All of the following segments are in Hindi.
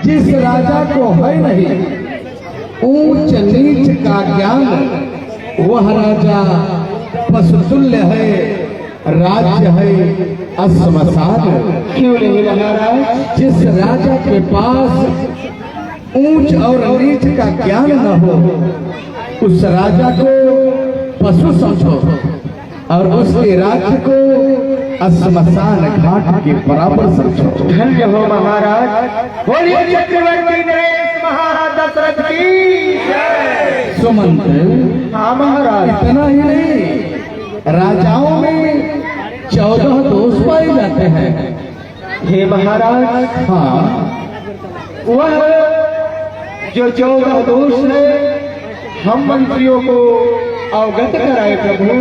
जिस राजा को है नहीं ऊंच नीच का ज्ञान, वह राजा पशुतुल्य है, राज्य है अश्मशान। क्यों नहीं महाराज? जिस राजा के पास ऊंच और नीच का ज्ञान न हो, उस राजा को पशु समझो और उसके राज्य को अश्मशान घाट के बराबर समझो। धन्य हो महाराज। बोलिए चक्रवर्ती नरेश महाराज दशरथ की जय। सुमंत, हाँ महाराज। इतना ही नहीं, राजाओं में 14 दोष पाए जाते हैं। हे महाराज, हाँ, वह जो 14 दोष है हम मंत्रियों को अवगत कराए प्रभु,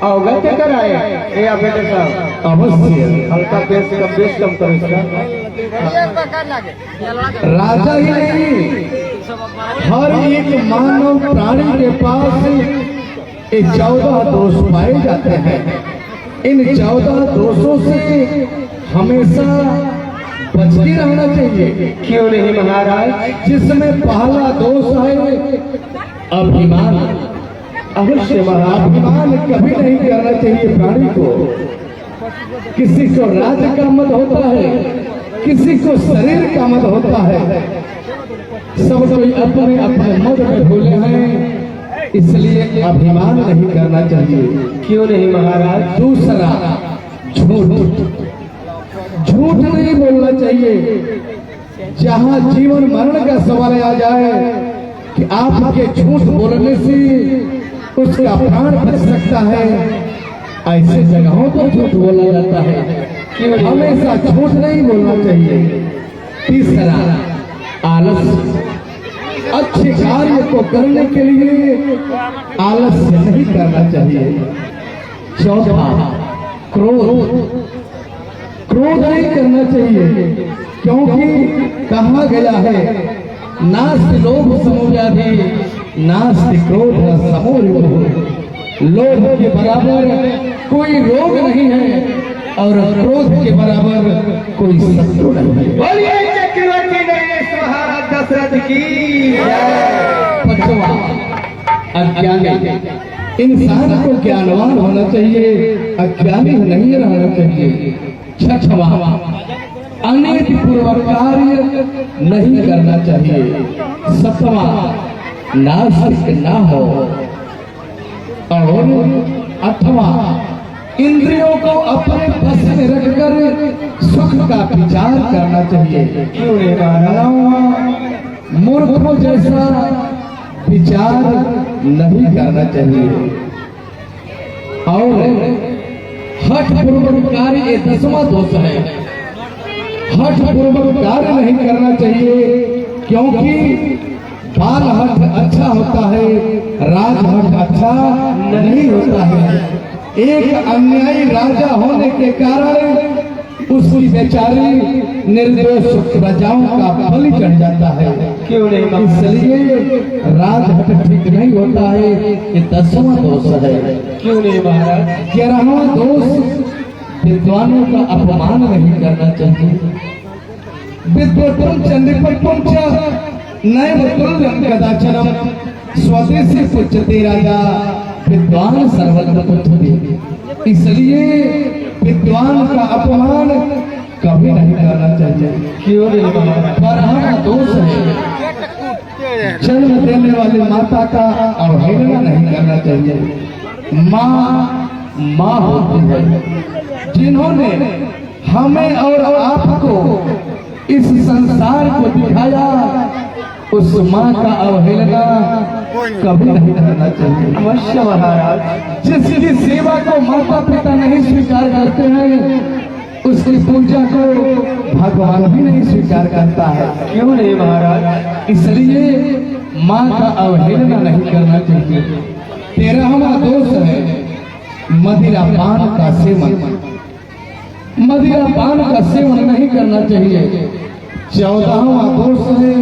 अवगत कराए। या बेटे साहब अवश्य। हल्का बेस कम करो इसका। राजा ही नहीं, हर एक मानव प्राणी के पास ये 14 दोष पाए जाते हैं। इन 14 दोषों से हमेशा बचते रहना चाहिए। क्यों नहीं महाराज? जिसमें पहला दोष है अभिमान। अवश्य महाराज। अभिमान कभी नहीं करना चाहिए प्राणी को। किसी को राज्य का मद होता है, किसी को शरीर का मद होता है। सब कोई अपने अपने मद में भूले हैं, इसलिए अभिमान नहीं करना चाहिए। क्यों नहीं महाराज? दूसरा, झूठ। झूठ नहीं बोलना चाहिए। जहाँ जीवन मरण का सवाल आ जाए कि आपके झूठ बोलने से उसका प्राण बच सकता है, ऐसे जगहों पर झूठ बोला जाता है। हमेशा झूठ नहीं बोलना चाहिए। तीसरा, आलस्य। अच्छे कार्य को करने के लिए आलस्य नहीं करना चाहिए। चौथा, क्रोध। क्रोध नहीं करना चाहिए, क्योंकि कहा गया है नास्ति लोभ समोव्याधि नास्ति क्रोध समो रोग। लोभ के बराबर कोई रोग नहीं है और क्रोध के बराबर कोई शत्रु नहीं है। बोलिए चक्रवर्ती नरेश महाराज दशरथ की जय। पांचवा, अज्ञानी। इंसान को ज्ञानवान होना चाहिए, अज्ञानी नहीं रहना चाहिए। छठवा, अनिति पूर्वक कार्य नहीं करना चाहिए। सतवा, नास्तिक ना हो। और आठवां, इंद्रियों को अपने बस में रखकर सुख का विचार करना चाहिए। नौवां, मूर्खों जैसा विचार नहीं करना चाहिए। और हठ पूर्वक कार्य, ये 10वां दोष है। हठ पूर्वक कार्य नहीं करना चाहिए, क्योंकि बाल हठ अच्छा होता है, राज हठ अच्छा नहीं होता है। एक अन्यायी राजा होने के कारण उसकी बेचारी निर्दोष प्रजाओं का बलि चढ़ जाता है। क्यों नहीं? इसलिए राज हठ ठीक नहीं होता है, ये 10वां दोष है। क्यों नहीं महाराज? 11वां दोष, विद्वानों का अपमान नहीं करना चाहिए। विद्वत्तम चंद्रपट्टम च नैव तुल्यं कदाचनम स्वदेशी पुच्छते राजा विद्वान सर्वत्र पुच्छते। इसलिए विद्वान का अपमान कभी नहीं करना चाहिए। क्यों नहीं महाराज? 12वां दोष है, जन्म देने वाली माता का अवहेलना नहीं करना चाहिए। माँ होती है, जिन्होंने हमें और आपको इस संसार को दिखाया, उस माँ का अवहेलना कभी नहीं करना चाहिए। अवश्य महाराज। जिसकी सेवा को माता पिता नहीं स्वीकार करते हैं, उसकी पूजा को भगवान भी नहीं स्वीकार करता है। क्यों नहीं महाराज? इसलिए माँ का अवहेलना नहीं करना चाहिए। 13वां दोष है, मदिरा पान का सेवन। मदिरा पान का सेवन नहीं करना चाहिए। 14वां दोष है,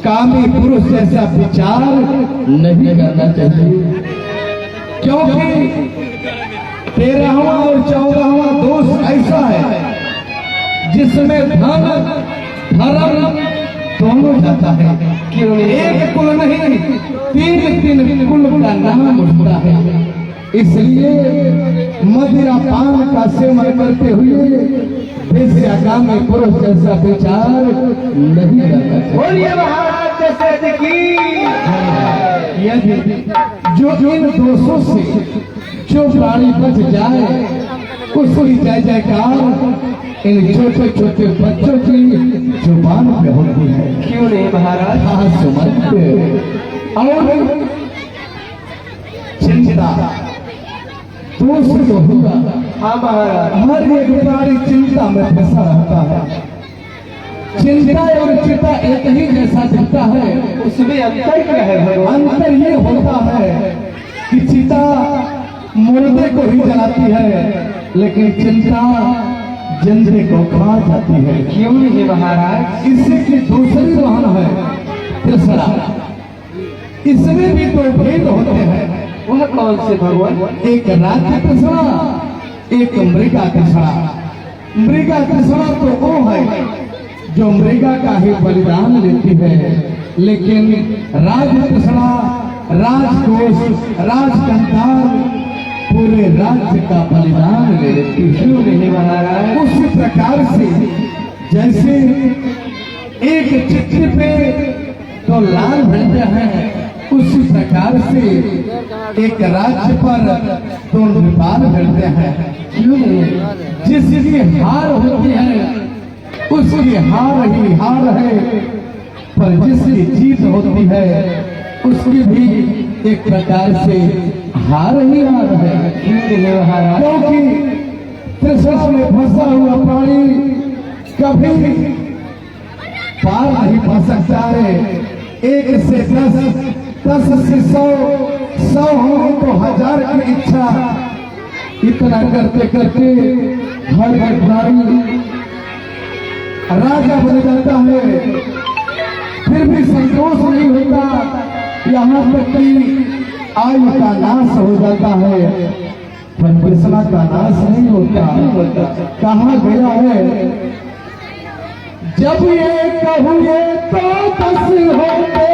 कामी पुरुष जैसा विचार नहीं करना चाहिए, क्योंकि 13वां और 14वां दोष ऐसा है जिसमें धन, धर्म, हो जाता है। क्यों नहीं? एक कुल नहीं, तीन कुल का नाम उठता है। इसलिए मदिरा पान का सेवन करते हुए वेश्या में पुरुष जैसा विचार नहीं रहता। बोलिए महाराज दशरथ की। यदि जो इन दोषों से जो प्राणी बच जाए उसकी जय जयकार इन छोटे छोटे बच्चों की जुबान पे होती है। क्यों नहीं महाराज? हाँ सुमंत। और चिंता दोष तो होगा। हाँ महाराज। हर एक प्राणी चिंता में फंसा रहता है। चिंता और चिंता एक ही जैसा दिखता है। उसमें अंतर क्या है भगवान? अंतर ये होता है कि चिता मुर्दे को ही जलाती है, लेकिन चिंता जिंदगी को खा जाती है। क्यों नहीं महाराज? इससे की दूसरी वाहन है तीसरा। इसमें भी दो भेद होते हैं। वह कौन से भगवान? एक राज्य कृष्णा, एक मृगा कृष्णा। मृगा कृष्णा तो वो है जो मृगा का ही बलिदान लेती है, लेकिन राज कृष्णा राजकोष राजकंकार पूरे राज्य का बलिदान ले लेती है। क्यों नहीं महाराज? उसी प्रकार से जैसे एक चिट्ठी पे तो लाल झंडे हैं, उसी प्रकार से एक राज्य पर तो नेपाल झंडे हैं। क्यों नहीं? जिसकी हार होती है उसकी हार ही हार है, पर जिसकी जीत होती है उसकी भी एक प्रकार से हार ही हार है। क्यों नहीं महाराज? क्योंकि तृष्णा में फंसा हुआ प्राणी कभी पार नहीं पा सकता है। 1 से 10, 10 से 100, 100 हो तो 1000 की इच्छा। इतना करते करते हर एक प्राणी राजा बन जाता है, फिर भी संतोष नहीं होता। यहाँ तक कि आयु का नाश हो जाता है, पर कृष्णा का नाश नहीं होता। कहा गया है जब ये कहुए तो 10 होते,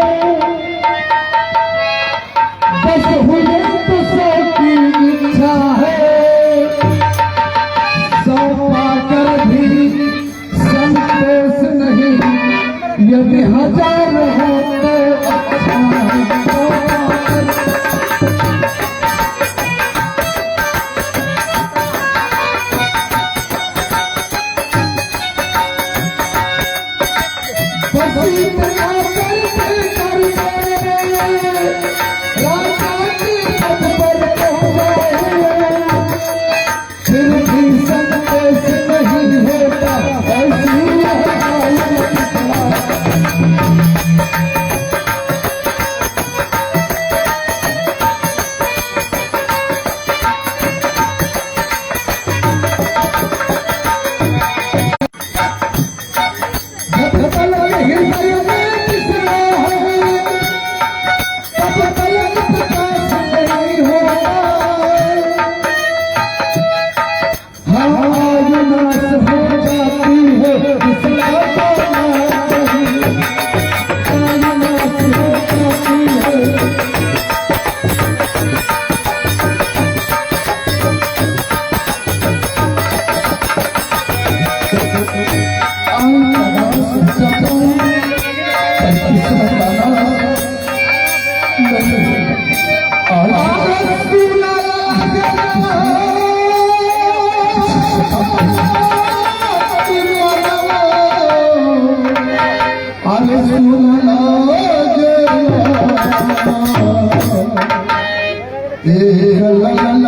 10 हुए तो 100 की इच्छा है। 100 पाकर भी संतोष नहीं, यदि 1000 हो तो अच्छा है।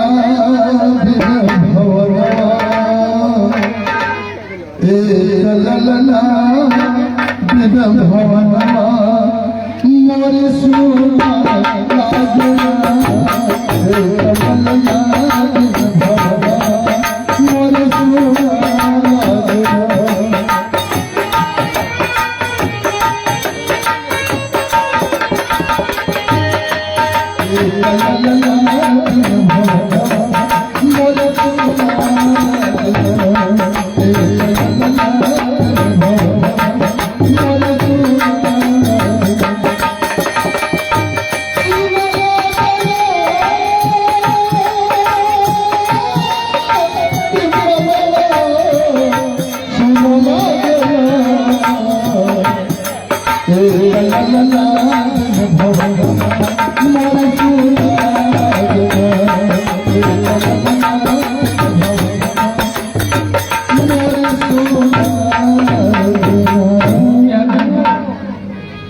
la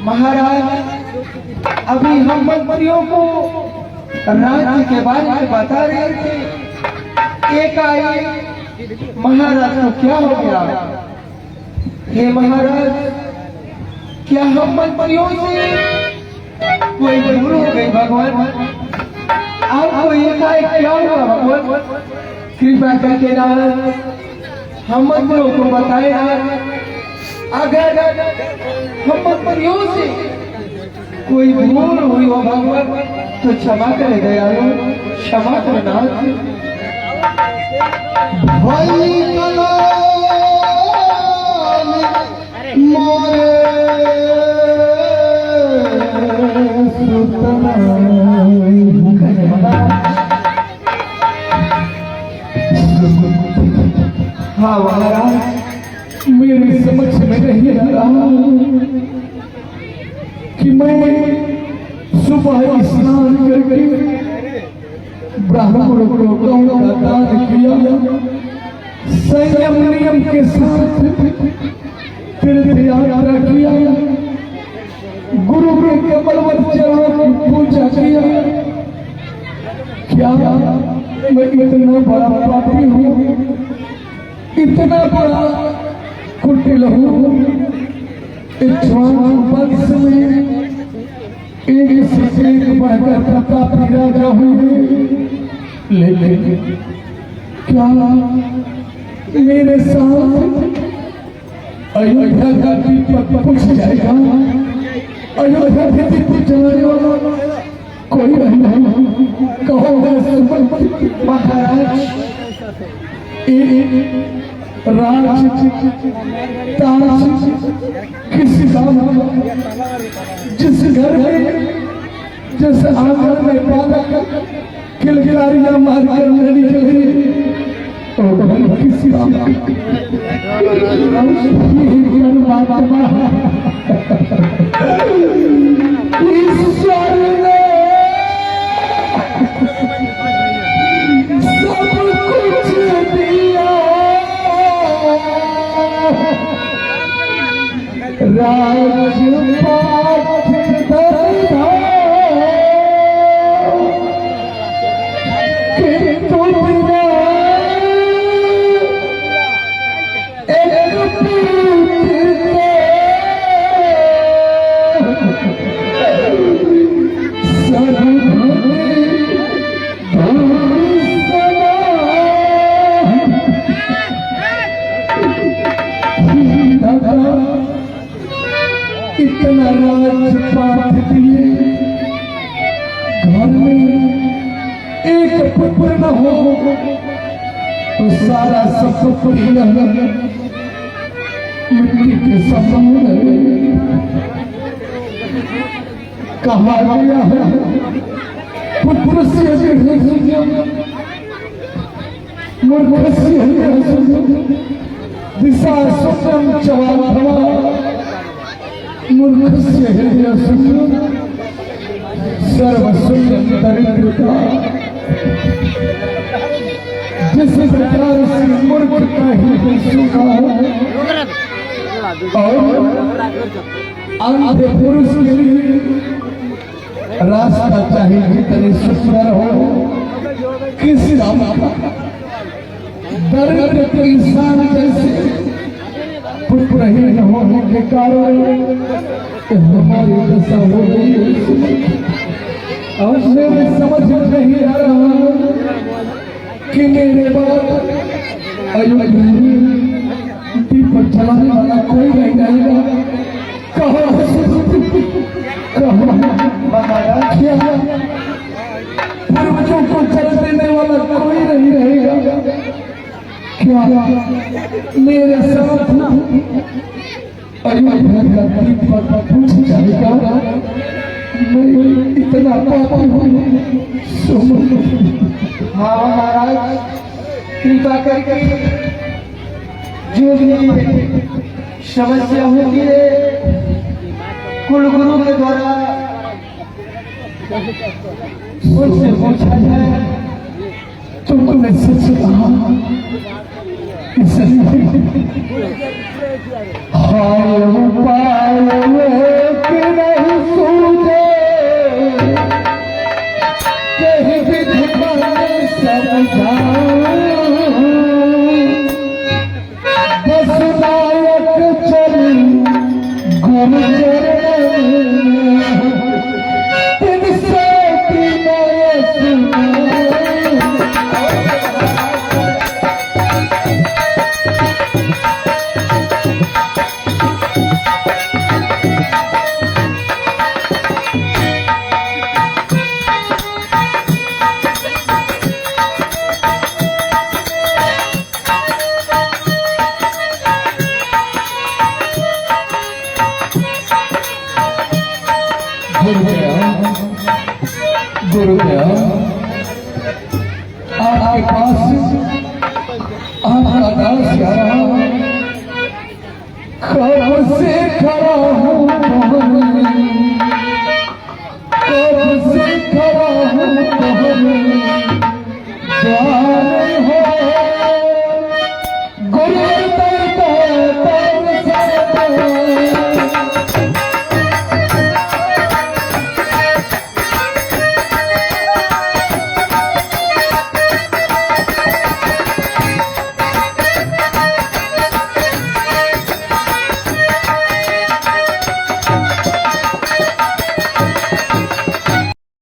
महाराज, अभी हम मंत्रियों को राज्य के बारे में बता रहे थे, एकाएक महाराज को क्या हो गया? हे महाराज, क्या हम मंत्रियों से कोई भूल हो गई भगवान? आपको एकाएक क्या हुआ भगवान? कृपा करके ना हम मंत्रियों को बताए ना। अगर हम मंत्रियों से कोई भूल हुई हो भगवान तो क्षमा करे दयालु, क्षमा करना। भाई मोरे हाँ महाराज, मेरे समझ में नहीं आ रहा कि मैं सुबह स्नान करके ब्राह्मणों को गौ का दान किया, संयम नियम के साथ तीर्थ यात्रा किया, गुरु के कमलवत चरणों की पूजा किया। क्या मैं इतना बड़ा पापी हूँ, इतना बड़ा कुटिल हूँ? वंश में एक से एक बढ़कर प्रतापी राजा हुए, लेकिन क्या मेरे साथ अयोध्या का दीपक पूछ जाएगा? अयोध्या के दीपक जलाने वाला कोई नहीं कहोगा? महाराज, राज ताज किसी काम, जिस घर में जिस आंगन में बालक किलकिलारियां मारकर लड़ी चली, तो घर किसी काम ईश्वर ने सब कुछ दिया, राजपाट दरबार के तुमने एक इतना राजपाट दिए, घर में एक पुत्र न हो तो सारा सब मिट्टी के समान कहा गया है। पुत्र से मूर्ख दिशा स्वयं चवा मूर्ख से हृदय सर्वस्व दरिद्रता। जिस प्रकार से मूर्ख का हृदय सूखा और अंधे पुरुष के लिए रास्ता चाहे जितने सुंदर हो, किसी दरिद्र के इंसान जैसे पुत्र ही न होने के कारण हमारी दशा हो गई। और मेरे समझ में नहीं आ रहा कि मेरे बाद अयोध्या दीपक जलाने वाला कोई नहीं रहेगा। कहो महाराज, क्या पूर्वजों को जल देने वाला कोई नहीं रहेगा? क्या मेरे साथ अयोध्या का दीपक पूछ जाएगा? मैं इतना पापी हूँ। हाँ महाराज, कृपा करके जो भी समस्या होती है मुझसे पूछा जाए तुमने सच कहा, इसलिए हाय उपाय कि नहीं सूझे, कहीं विधि मन समझाऊं, बस नायक चली गुरु चरण तिनसे विनय सुनाऊं। गुरुदेव, आपके पास आपका दास आ रहा, कब से खड़ा हूँ